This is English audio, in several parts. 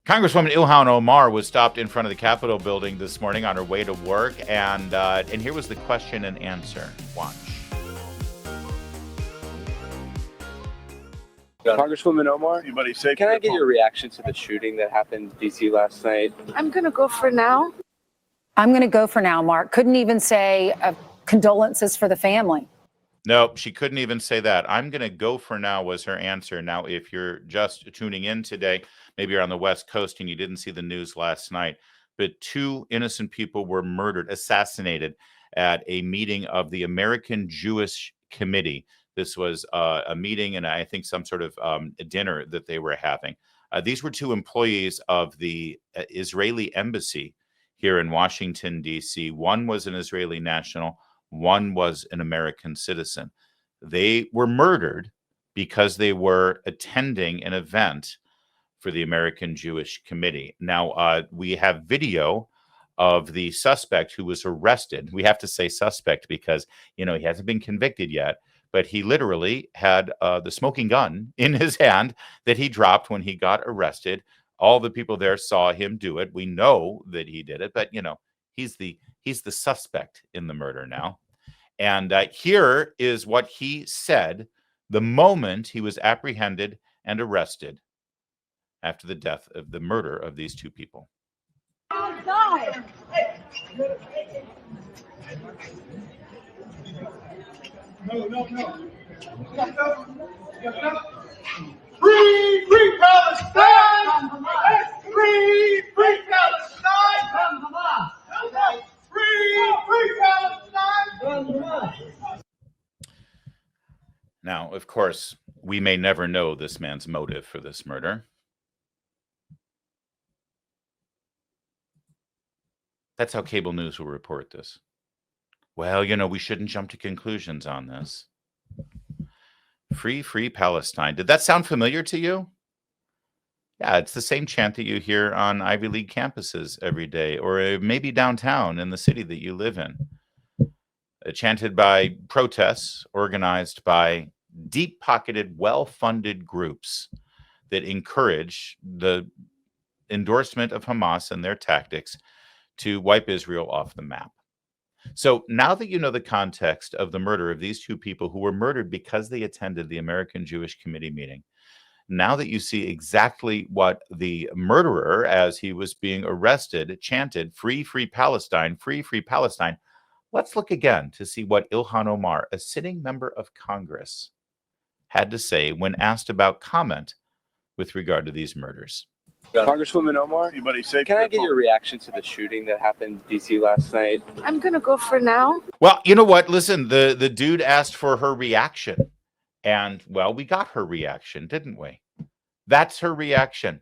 Congresswoman Ilhan Omar was stopped in front of the Capitol building this morning on her way to work, and here was the question and answer. Watch. Congresswoman Omar, anybody safe? Can I get your reaction to the shooting that happened in D.C. last night? I'm going to go for now. I'm going to go for now, Mark. Couldn't even say condolences for the family. Nope, she couldn't even say that. I'm going to go for now was her answer. Now, if you're just tuning in today, maybe you're on the West Coast and you didn't see the news last night, but 2 innocent people were murdered, assassinated at a meeting of the American Jewish Committee. This was a meeting and I think some sort of a dinner that they were having. These were 2 employees of the Israeli embassy here in Washington, D.C. One was an Israeli national. One was an American citizen. They were murdered because they were attending an event for the American Jewish Committee. Now, we have video of the suspect who was arrested. We have to say suspect because, he hasn't been convicted yet, but he literally had the smoking gun in his hand that he dropped when he got arrested. All the people there saw him do it. We know that he did it, but, he's the suspect in the murder now. And here is what he said the moment he was apprehended and arrested after the death of the murder of these 2 people. God. No. Free Palestine! Free Palestine! Free Palestine! Now, of course, we may never know this man's motive for this murder. That's how cable news will report this. Well, we shouldn't jump to conclusions on this. Free Palestine. Did that sound familiar to you? Yeah, it's the same chant that you hear on Ivy League campuses every day, or maybe downtown in the city that you live in. Chanted by protests organized by deep-pocketed, well-funded groups that encourage the endorsement of Hamas and their tactics to wipe Israel off the map. So now that you know the context of the murder of these 2 people who were murdered because they attended the American Jewish Committee meeting, now that you see exactly what the murderer, as he was being arrested, chanted, free Palestine, free Palestine, let's look again to see what Ilhan Omar, a sitting member of Congress, had to say when asked about comment with regard to these murders. Congresswoman Omar, anybody safe? Can I get your reaction to the shooting that happened in D.C. last night? I'm going to go for now. Well, you know what? Listen, the dude asked for her reaction. And, well, we got her reaction, didn't we? That's her reaction.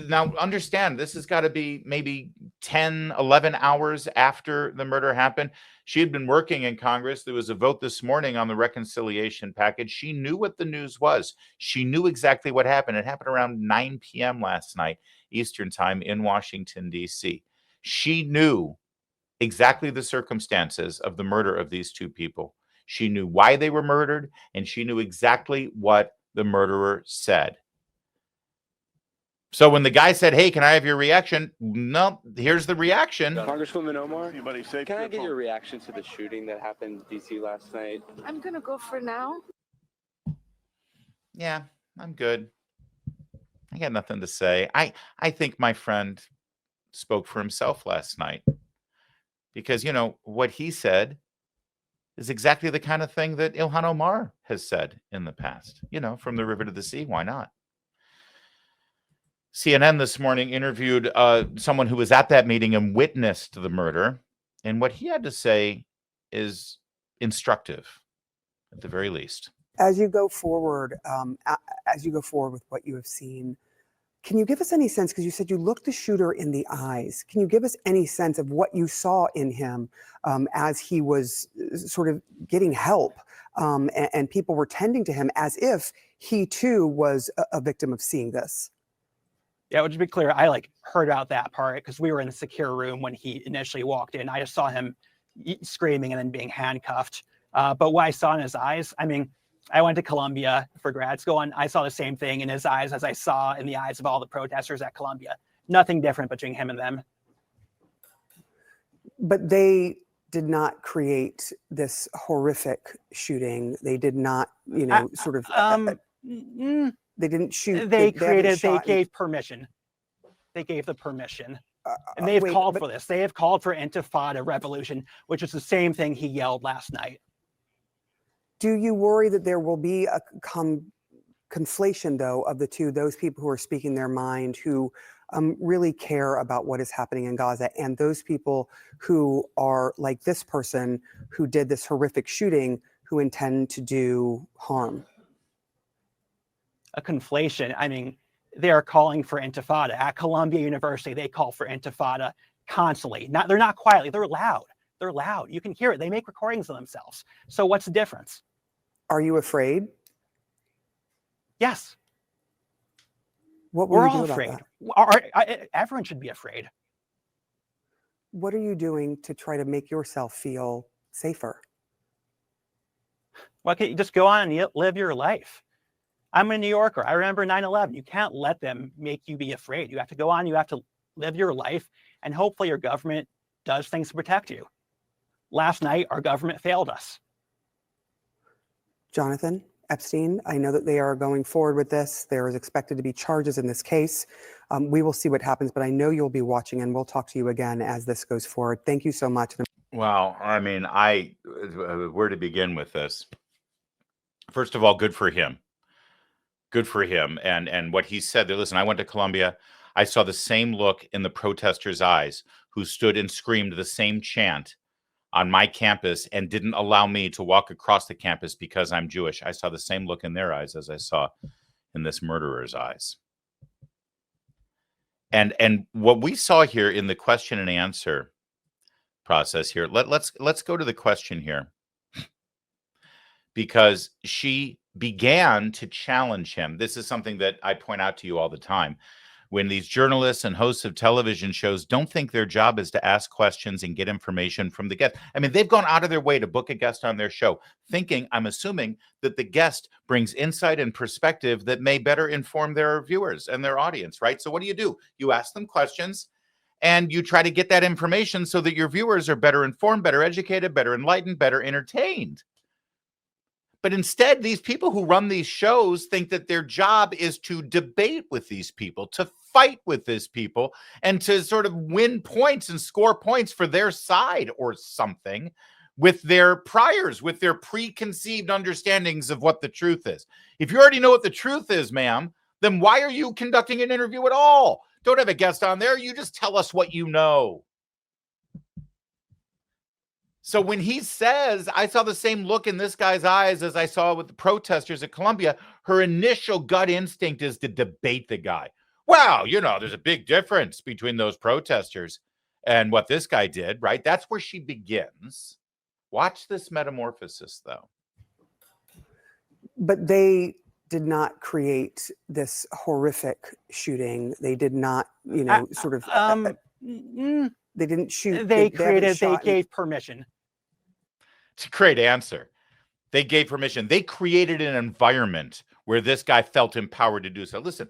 Now, understand, this has got to be maybe 10, 11 hours after the murder happened. She had been working in Congress. There was a vote this morning on the reconciliation package. She knew what the news was. She knew exactly what happened. It happened around 9 p.m. last night, Eastern time in Washington, D.C. She knew exactly the circumstances of the murder of these 2 people. She knew why they were murdered, and she knew exactly what the murderer said. So when the guy said, hey, can I have your reaction? No, here's the reaction. Congresswoman Omar, anybody safe? Can I get your reaction to the shooting that happened in D.C. last night? I'm going to go for now. Yeah, I'm good. I got nothing to say. I think my friend spoke for himself last night because, what he said is exactly the kind of thing that Ilhan Omar has said in the past. From the river to the sea, why not? CNN this morning interviewed someone who was at that meeting and witnessed the murder. And what he had to say is instructive, at the very least. As you go forward, with what you have seen, can you give us any sense, because you said you looked the shooter in the eyes, can you give us any sense of what you saw in him as he was sort of getting help and people were tending to him as if he too was a victim of seeing this? Yeah, well, to be clear, I heard about that part because we were in a secure room when he initially walked in. I just saw him screaming and then being handcuffed. But what I saw in his eyes, I mean, I went to Columbia for grad school, and I saw the same thing in his eyes as I saw in the eyes of all the protesters at Columbia. Nothing different between him and them. But they did not create this horrific shooting. They did not, you know, sort of. They didn't shoot. They haven't shot gave permission. They gave the permission. And wait, they've called for this. They have called for intifada revolution, which is the same thing he yelled last night. Do you worry that there will be a conflation, though, of the two, those people who are speaking their mind, who really care about what is happening in Gaza, and those people who are like this person who did this horrific shooting, who intend to do harm? A conflation. I mean, they are calling for intifada. At Columbia University, they call for intifada constantly. They're not quietly, they're loud. They're loud. You can hear it. They make recordings of themselves. So what's the difference? Are you afraid? Yes. What will We're you do all about afraid. that? Everyone should be afraid. What are you doing to try to make yourself feel safer? Why can't you just go on and live your life? I'm a New Yorker. I remember 9/11. You can't let them make you be afraid. You have to go on. You have to live your life. And hopefully your government does things to protect you. Last night, our government failed us. Jonathan Epstein, I know that they are going forward with this. There is expected to be charges in this case. We will see what happens, but I know you'll be watching, and we'll talk to you again as this goes forward. Thank you so much. Well, I mean, where to begin with this? First of all, good for him. Good for him. And what he said there, listen, I went to Columbia. I saw the same look in the protesters' eyes who stood and screamed the same chant on my campus and didn't allow me to walk across the campus because I'm Jewish. I saw the same look in their eyes as I saw in this murderer's eyes. And what we saw here in the question and answer process here, let's go to the question here, because she began to challenge him. This is something that I point out to you all the time. When these journalists and hosts of television shows don't think their job is to ask questions and get information from the guest. I mean, they've gone out of their way to book a guest on their show, thinking, I'm assuming, that the guest brings insight and perspective that may better inform their viewers and their audience, right? So what do? You ask them questions and you try to get that information so that your viewers are better informed, better educated, better enlightened, better entertained. But instead, these people who run these shows think that their job is to debate with these people, to fight with these people, and to sort of win points and score points for their side or something with their priors, with their preconceived understandings of what the truth is. If you already know what the truth is, ma'am, then why are you conducting an interview at all? Don't have a guest on there. You just tell us what you know. So when he says, I saw the same look in this guy's eyes as I saw with the protesters at Columbia, her initial gut instinct is to debate the guy. Well, you know, there's a big difference between those protesters and what this guy did, right? That's where she begins. Watch this metamorphosis, though. But they did not create this horrific shooting. They did not, you know, sort of. They didn't shoot. They gave permission. It's a great answer. They gave permission. They created an environment where this guy felt empowered to do so. Listen,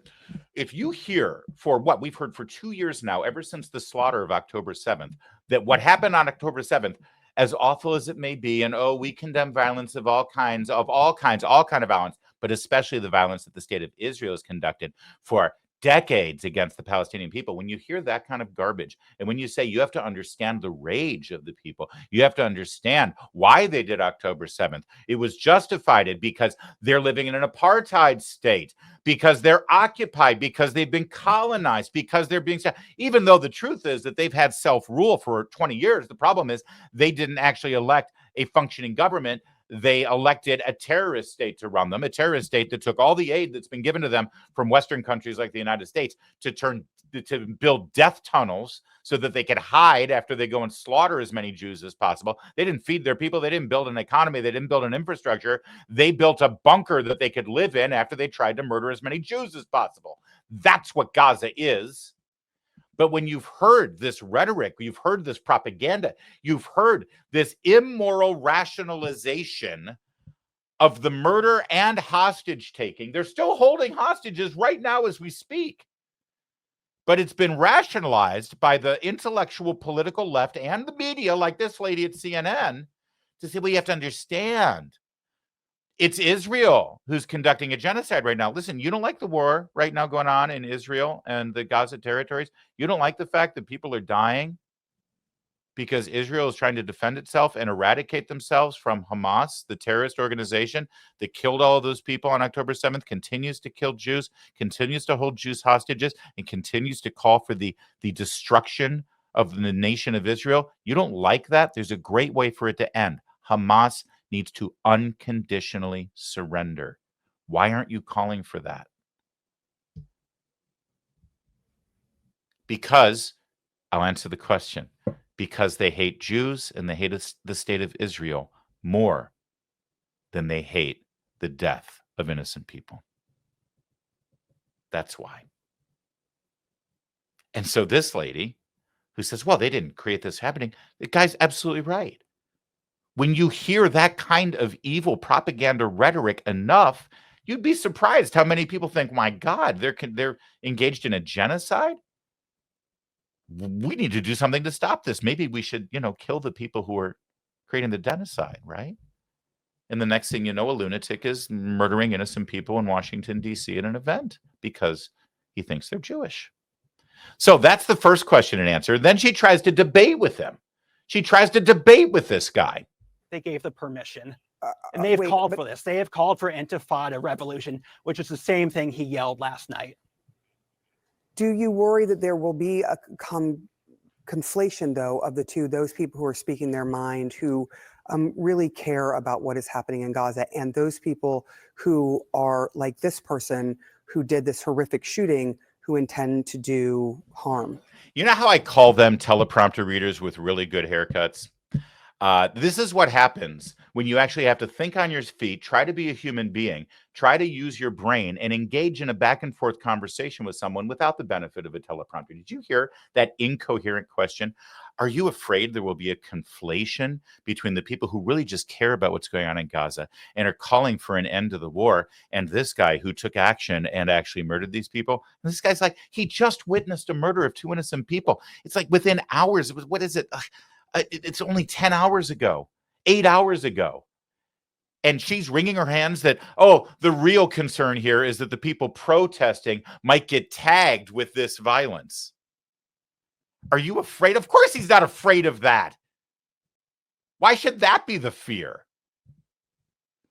if you hear for what we've heard for 2 years now, ever since the slaughter of October 7th, that what happened on October 7th, as awful as it may be, and we condemn violence of all kinds of violence, but especially the violence that the state of Israel has conducted for decades against the Palestinian people. When you hear that kind of garbage, and when you say you have to understand the rage of the people, you have to understand why they did October 7th. It was justified because they're living in an apartheid state, because they're occupied, because they've been colonized, because they're being, even though the truth is that they've had self-rule for 20 years. The problem is they didn't actually elect a functioning government. They elected a terrorist state to run them, a terrorist state that took all the aid that's been given to them from Western countries like the United States to build death tunnels so that they could hide after they go and slaughter as many Jews as possible. They didn't feed their people. They didn't build an economy. They didn't build an infrastructure. They built a bunker that they could live in after they tried to murder as many Jews as possible. That's what Gaza is. But when you've heard this rhetoric, you've heard this propaganda, you've heard this immoral rationalization of the murder and hostage taking. They're still holding hostages right now as we speak. But it's been rationalized by the intellectual political left and the media, like this lady at CNN, to say, well, you have to understand, it's Israel who's conducting a genocide right now. Listen, you don't like the war right now going on in Israel and the Gaza territories. You don't like the fact that people are dying because Israel is trying to defend itself and eradicate themselves from Hamas, the terrorist organization that killed all of those people on October 7th, continues to kill Jews, continues to hold Jews hostages, and continues to call for the destruction of the nation of Israel. You don't like that? There's a great way for it to end. Hamas needs to unconditionally surrender. Why aren't you calling for that? Because, I'll answer the question, because they hate Jews and they hate the state of Israel more than they hate the death of innocent people. That's why. And so this lady who says, well, they didn't create this happening, the guy's absolutely right. When you hear that kind of evil propaganda rhetoric enough, you'd be surprised how many people think, my God, they're engaged in a genocide? We need to do something to stop this. Maybe we should, kill the people who are creating the genocide, right? And the next thing you know, a lunatic is murdering innocent people in Washington, D.C. at an event because he thinks they're Jewish. So that's the first question and answer. Then she tries to debate with him. She tries to debate with this guy. They gave the permission. And they've called for this. They have called for intifada revolution, which is the same thing he yelled last night. Do you worry that there will be a conflation, though, of the two, those people who are speaking their mind, who really care about what is happening in Gaza, and those people who are like this person who did this horrific shooting, who intend to do harm? You know how I call them teleprompter readers with really good haircuts? This is what happens when you actually have to think on your feet, try to be a human being, try to use your brain and engage in a back and forth conversation with someone without the benefit of a teleprompter. Did you hear that incoherent question? Are you afraid there will be a conflation between the people who really just care about what's going on in Gaza and are calling for an end to the war and this guy who took action and actually murdered these people? And this guy's like, he just witnessed a murder of 2 innocent people. It's like within hours. It was, what is it? It's only 10 hours ago, 8 hours ago. And she's wringing her hands that, the real concern here is that the people protesting might get tagged with this violence. Are you afraid? Of course he's not afraid of that. Why should that be the fear?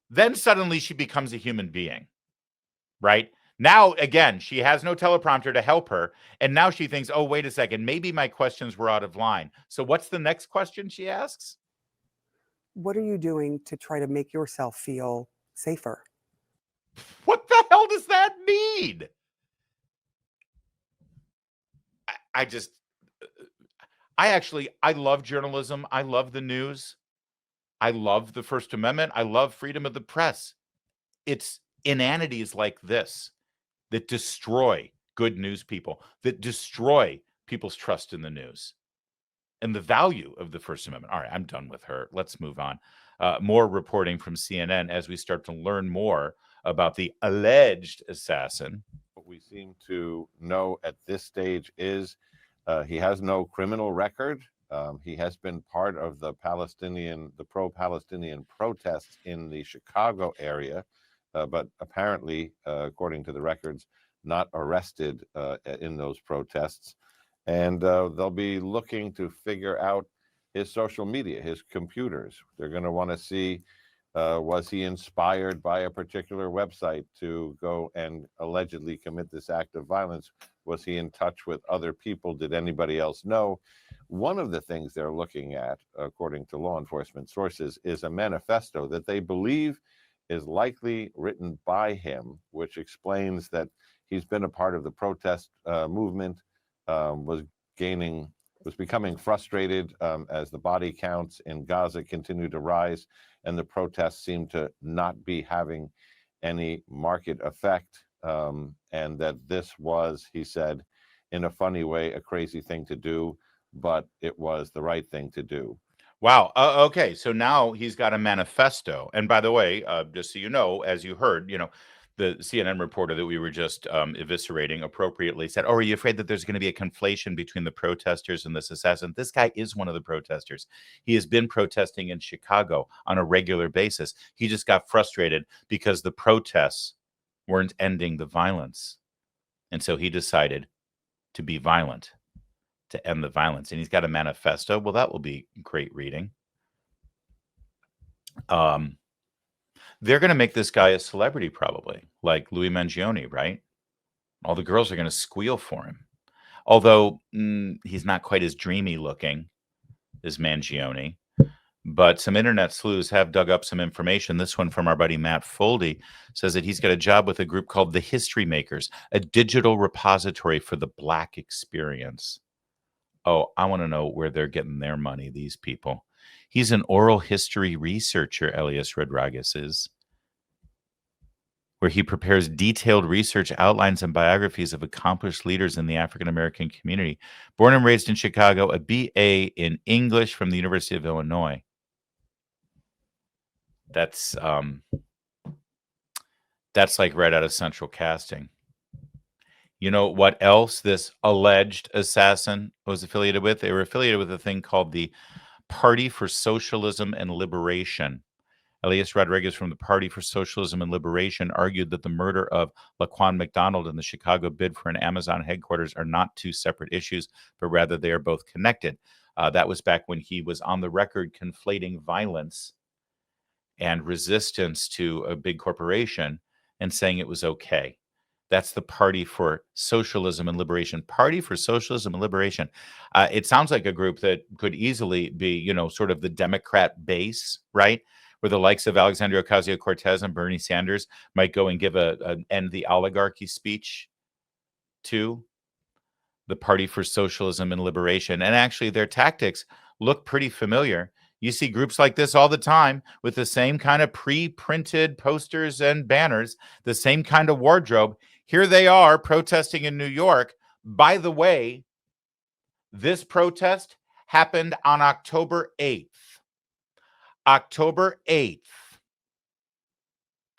Then suddenly she becomes a human being, right? Now, again, she has no teleprompter to help her. And now she thinks, oh, wait a second, maybe my questions were out of line. So what's the next question she asks? What are you doing to try to make yourself feel safer? What the hell does that mean? I love journalism. I love the news. I love the First Amendment. I love freedom of the press. It's inanities like this that destroy good news people, that destroy people's trust in the news and the value of the First Amendment. All right, I'm done with her. Let's move on. More reporting from CNN as we start to learn more about the alleged assassin. What we seem to know at this stage is he has no criminal record. He has been part of the pro-Palestinian protests in the Chicago area, but apparently, according to the records, not arrested in those protests. And they'll be looking to figure out his social media, his computers. They're going to want to see, was he inspired by a particular website to go and allegedly commit this act of violence? Was he in touch with other people? Did anybody else know? One of the things they're looking at, according to law enforcement sources, is a manifesto that they believe is likely written by him, which explains that he's been a part of the protest movement, was becoming frustrated as the body counts in Gaza continue to rise, and the protests seem to not be having any market effect, and that this was, he said, in a funny way, a crazy thing to do, but it was the right thing to do. Wow. Okay. So now he's got a manifesto. And by the way, just so you know, as you heard, the CNN reporter that we were just eviscerating appropriately said, "Oh, are you afraid that there's going to be a conflation between the protesters and this assassin?" This guy is one of the protesters. He has been protesting in Chicago on a regular basis. He just got frustrated because the protests weren't ending the violence. And so he decided to be violent, to end the violence. And he's got a manifesto. Well, that will be great reading. They're going to make this guy a celebrity, probably, like Louis Mangione, right? All the girls are going to squeal for him. Although he's not quite as dreamy looking as Mangione. But some internet sleuths have dug up some information. This one from our buddy Matt Foldy says that he's got a job with a group called the History Makers, a digital repository for the Black experience. Oh, I want to know where they're getting their money, these people. He's an oral history researcher, Elias Rodriguez is, where he prepares detailed research outlines and biographies of accomplished leaders in the African American community. Born and raised in Chicago, a BA in English from the University of Illinois. That's like right out of Central Casting. You know what else this alleged assassin was affiliated with? They were affiliated with a thing called the Party for Socialism and Liberation. Elias Rodriguez from the Party for Socialism and Liberation argued that the murder of Laquan McDonald and the Chicago bid for an Amazon headquarters are not two separate issues, but rather they are both connected. That was back when he was on the record conflating violence and resistance to a big corporation and saying it was okay. That's the Party for Socialism and Liberation. Party for Socialism and Liberation. It sounds like a group that could easily be, sort of the Democrat base, right? Where the likes of Alexandria Ocasio-Cortez and Bernie Sanders might go and give an end the oligarchy speech to the Party for Socialism and Liberation. And actually, their tactics look pretty familiar. You see groups like this all the time with the same kind of pre-printed posters and banners, the same kind of wardrobe. Here they are protesting in New York. By the way, this protest happened on October 8th. October 8th,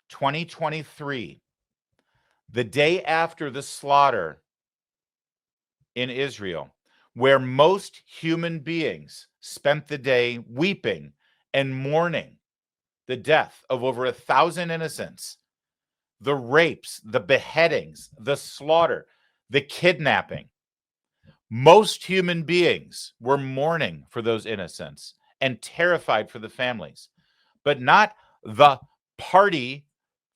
2023, the day after the slaughter in Israel, where most human beings spent the day weeping and mourning the death of over 1,000 innocents, the rapes, the beheadings, the slaughter, the kidnapping. Most human beings were mourning for those innocents and terrified for the families, but not the Party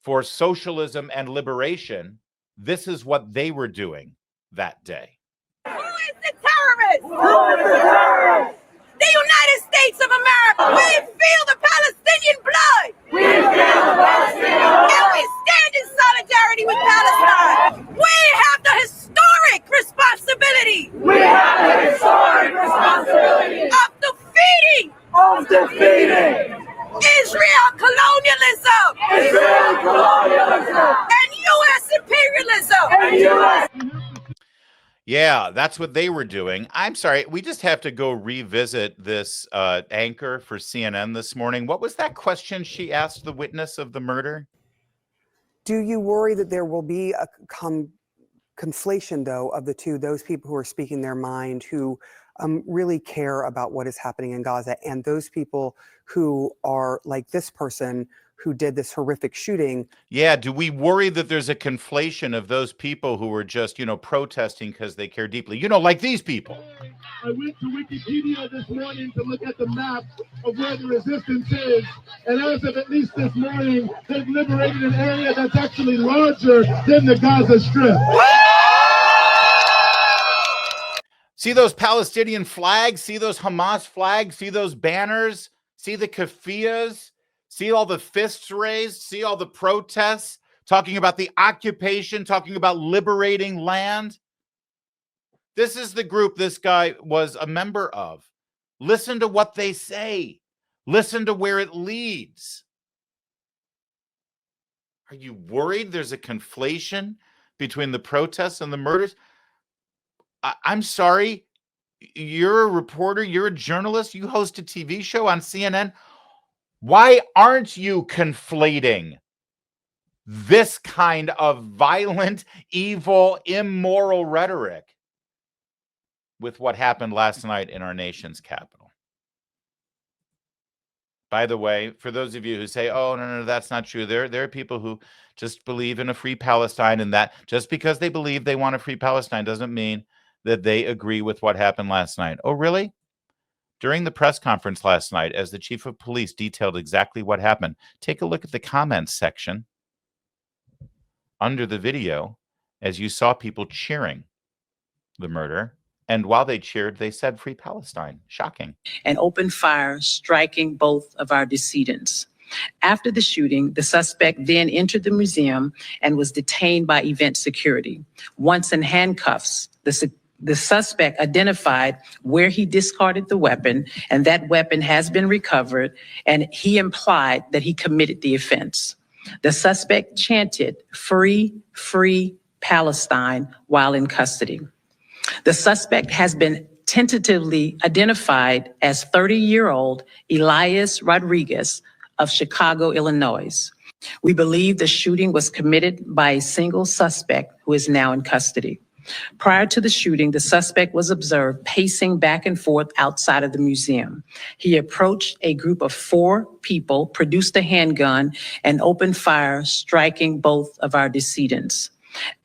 for Socialism and Liberation. This is what they were doing that day. Who is the terrorist? Who is the terrorist? The United States of America. We feel the Palestinian blood. We feel the Palestinian blood. And we stand in solidarity with Palestine. We have the historic responsibility. We have the historic responsibility of defeating Israel colonialism. Israel colonialism. And U.S. imperialism. And U.S. Yeah, that's what they were doing. I'm sorry, we just have to go revisit this anchor for CNN this morning. What was that question she asked the witness of the murder? Do you worry that there will be a conflation, though, of the two, those people who are speaking their mind, who really care about what is happening in Gaza, and those people who are like this person who did this horrific shooting? Yeah, do we worry that there's a conflation of those people who were just, protesting because they care deeply? Like these people. I went to Wikipedia this morning to look at the map of where the resistance is, and as of at least this morning, they've liberated an area that's actually larger than the Gaza Strip. See those Palestinian flags? See those Hamas flags? See those banners? See the keffiyehs? See all the fists raised? See all the protests talking about the occupation, talking about liberating land? This is the group this guy was a member of. Listen to what they say. Listen to where it leads. Are you worried there's a conflation between the protests and the murders? I'm sorry. You're a reporter, you're a journalist, you host a TV show on CNN. Why aren't you conflating this kind of violent, evil, immoral rhetoric with what happened last night in our nation's capital? By the way, for those of you who say, oh, no, that's not true. There are people who just believe in a free Palestine, and that just because they believe they want a free Palestine doesn't mean that they agree with what happened last night. Oh, really? During the press conference last night, as the chief of police detailed exactly what happened, take a look at the comments section under the video as you saw people cheering the murder. And while they cheered, they said free Palestine. Shocking. And opened fire, striking both of our decedents. After the shooting, the suspect then entered the museum and was detained by event security. Once in handcuffs, the suspect identified where he discarded the weapon, and that weapon has been recovered, and he implied that he committed the offense. The suspect chanted, "Free, free Palestine," while in custody. The suspect has been tentatively identified as 30-year-old Elias Rodriguez of Chicago, Illinois. We believe the shooting was committed by a single suspect who is now in custody. Prior to the shooting, the suspect was observed pacing back and forth outside of the museum. He approached a group of 4 people, produced a handgun, and opened fire, striking both of our decedents.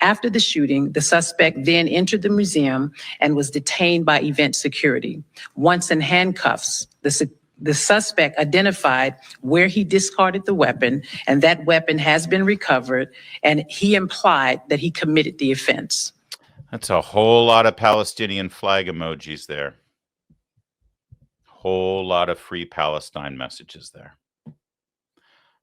After the shooting, the suspect then entered the museum and was detained by event security. Once in handcuffs, the suspect identified where he discarded the weapon, and that weapon has been recovered, and he implied that he committed the offense. That's a whole lot of Palestinian flag emojis there. Whole lot of free Palestine messages there.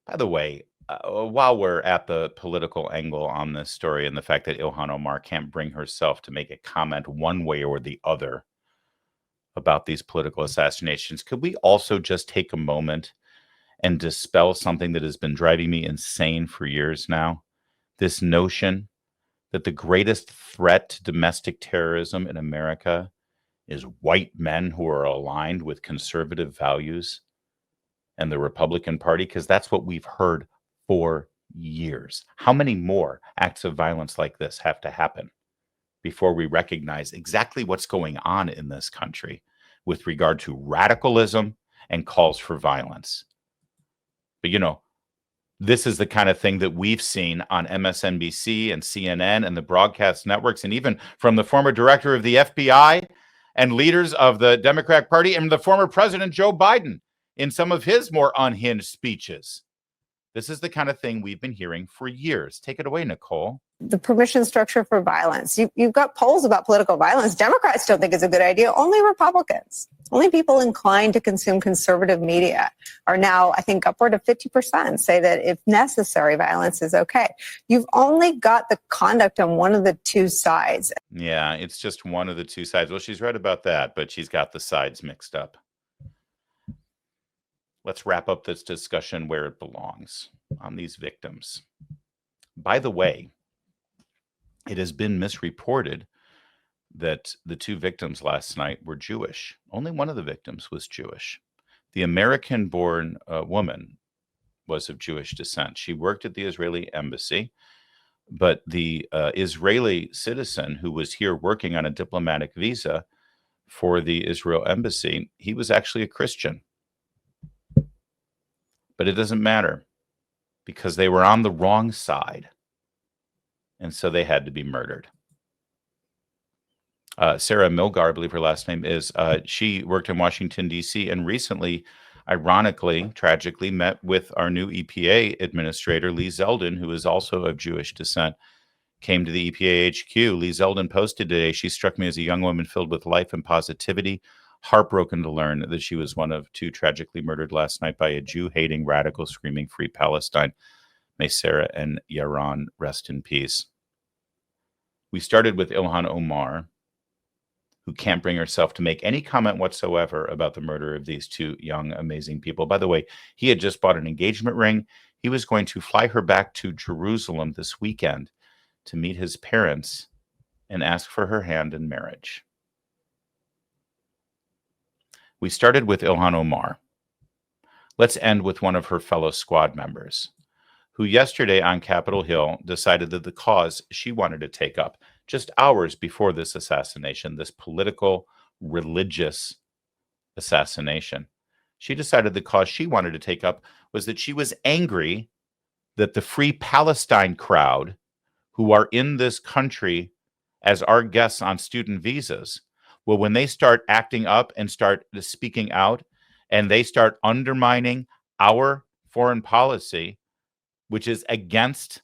By the way, while we're at the political angle on this story and the fact that Ilhan Omar can't bring herself to make a comment one way or the other about these political assassinations, could we also just take a moment and dispel something that has been driving me insane for years now? This notion that the greatest threat to domestic terrorism in America is white men who are aligned with conservative values and the Republican Party, because that's what we've heard for years. How many more acts of violence like this have to happen before we recognize exactly what's going on in this country with regard to radicalism and calls for violence? But this is the kind of thing that we've seen on MSNBC and CNN and the broadcast networks, and even from the former director of the FBI and leaders of the Democratic Party and the former President Joe Biden in some of his more unhinged speeches. This is the kind of thing we've been hearing for years. Take it away, Nicole. The permission structure for violence. You've got polls about political violence. Democrats don't think it's a good idea. Only Republicans, only people inclined to consume conservative media are now, I think, upward of 50% say that if necessary, violence is okay. You've only got the conduct on one of the two sides. Yeah, it's just one of the two sides. Well, she's right about that, but she's got the sides mixed up. Let's wrap up this discussion where it belongs, on these victims. By the way, it has been misreported that the 2 victims last night were Jewish. Only one of the victims was Jewish. The American-born woman was of Jewish descent. She worked at the Israeli embassy, but the Israeli citizen who was here working on a diplomatic visa for the Israel embassy, he was actually a Christian. But it doesn't matter because they were on the wrong side. And so they had to be murdered. Sarah Milgar, I believe her last name is, she worked in Washington, D.C. and recently, ironically, tragically, met with our new EPA administrator, Lee Zeldin, who is also of Jewish descent, came to the EPA HQ. Lee Zeldin posted today, she struck me as a young woman filled with life and positivity. Heartbroken to learn that she was one of 2 tragically murdered last night by a Jew-hating radical screaming free Palestine. May Sarah and Yaron rest in peace. We started with Ilhan Omar, who can't bring herself to make any comment whatsoever about the murder of these 2 young, amazing people. By the way, he had just bought an engagement ring. He was going to fly her back to Jerusalem this weekend to meet his parents and ask for her hand in marriage. We started with Ilhan Omar. Let's end with one of her fellow squad members, who yesterday on Capitol Hill decided that the cause she wanted to take up just hours before this assassination, this political, religious assassination, she decided the cause she wanted to take up was that she was angry that the Free Palestine crowd, who are in this country as our guests on student visas, well, when they start acting up and start speaking out and they start undermining our foreign policy, which is against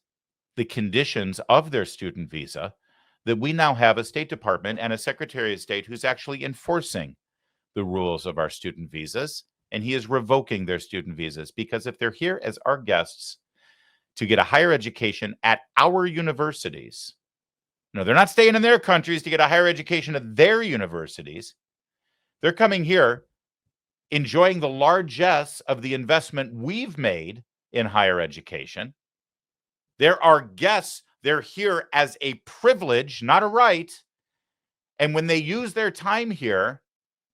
the conditions of their student visa, that we now have a State Department and a Secretary of State who's actually enforcing the rules of our student visas, and he is revoking their student visas because if they're here as our guests to get a higher education at our universities, no, they're not staying in their countries to get a higher education at their universities. They're coming here enjoying the largesse of the investment we've made in higher education. They're our guests. They're here as a privilege, not a right. And when they use their time here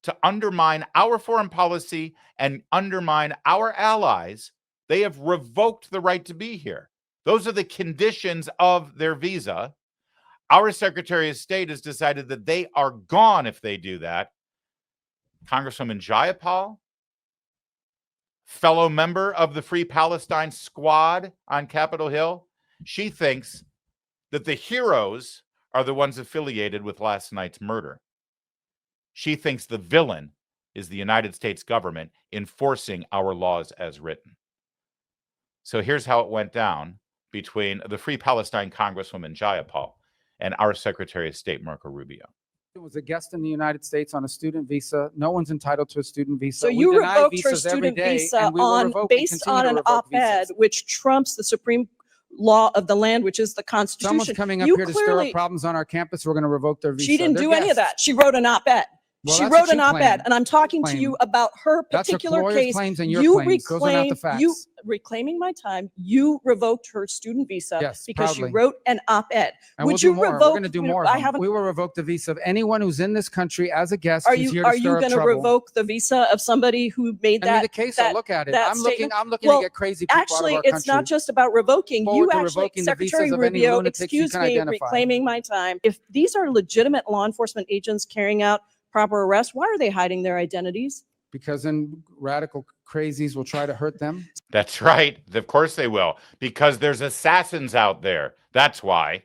to undermine our foreign policy and undermine our allies, they have revoked the right to be here. Those are the conditions of their visa. Our Secretary of State has decided that they are gone if they do that. Congresswoman Jayapal, fellow member of the Free Palestine squad on Capitol Hill, she thinks that the heroes are the ones affiliated with last night's murder. She thinks the villain is the United States government enforcing our laws as written. So here's how it went down between the Free Palestine Congresswoman Jayapal and our Secretary of State, Marco Rubio. Was a guest in the United States on a student visa. No one's entitled to a student visa. So you revoked her student visa based on an op-ed which trumps the Supreme law of the land, which is the Constitution. Someone's coming up here to stir up problems on our campus. We're going to revoke their visa. She didn't do any of that. She wrote an op-ed. Well, she that's wrote what an you op-ed, claim. and I'm talking Claim. to you about her particular That's case. claims and your You claims. Those are not the facts. you reclaiming my time. You revoked her student visa Yes, because proudly. she wrote an op-ed. And Would we'll do you more. revoke? We're going to do more. I of them. haven't. We will revoke the visa of anyone who's in this country as a guest. Are who's you here to are you stir up going to trouble. revoke the visa of somebody who made I mean, that? the case. that, I'll look at it. that I'm looking. statement? I'm looking Well, to get crazy people actually, out of our it's country. not just about revoking. Forward You to actually, revoking the visas Secretary of any Rubio, lunatics you excuse can me, identify. reclaiming my time. If these are legitimate law enforcement agents carrying out proper arrests, why are they hiding their identities? Because then radical crazies will try to hurt them. That's right. Of course they will, because there's assassins out there. That's why.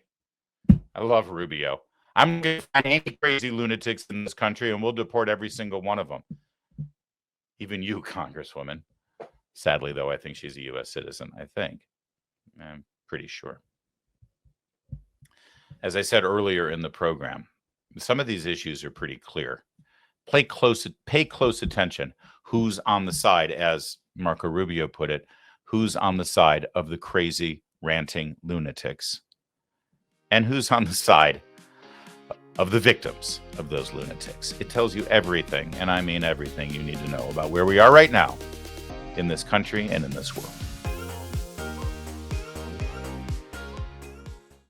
I love Rubio. I'm going to find any crazy lunatics in this country, and we'll deport every single one of them. Even you, Congresswoman. Sadly, though, I think she's a U.S. citizen. I think. I'm pretty sure. As I said earlier in the program, some of these issues are pretty clear. Pay close attention. Who's on the side, as Marco Rubio put it, who's on the side of the crazy, ranting lunatics? And who's on the side of the victims of those lunatics? It tells you everything, and I mean everything you need to know about where we are right now in this country and in this world.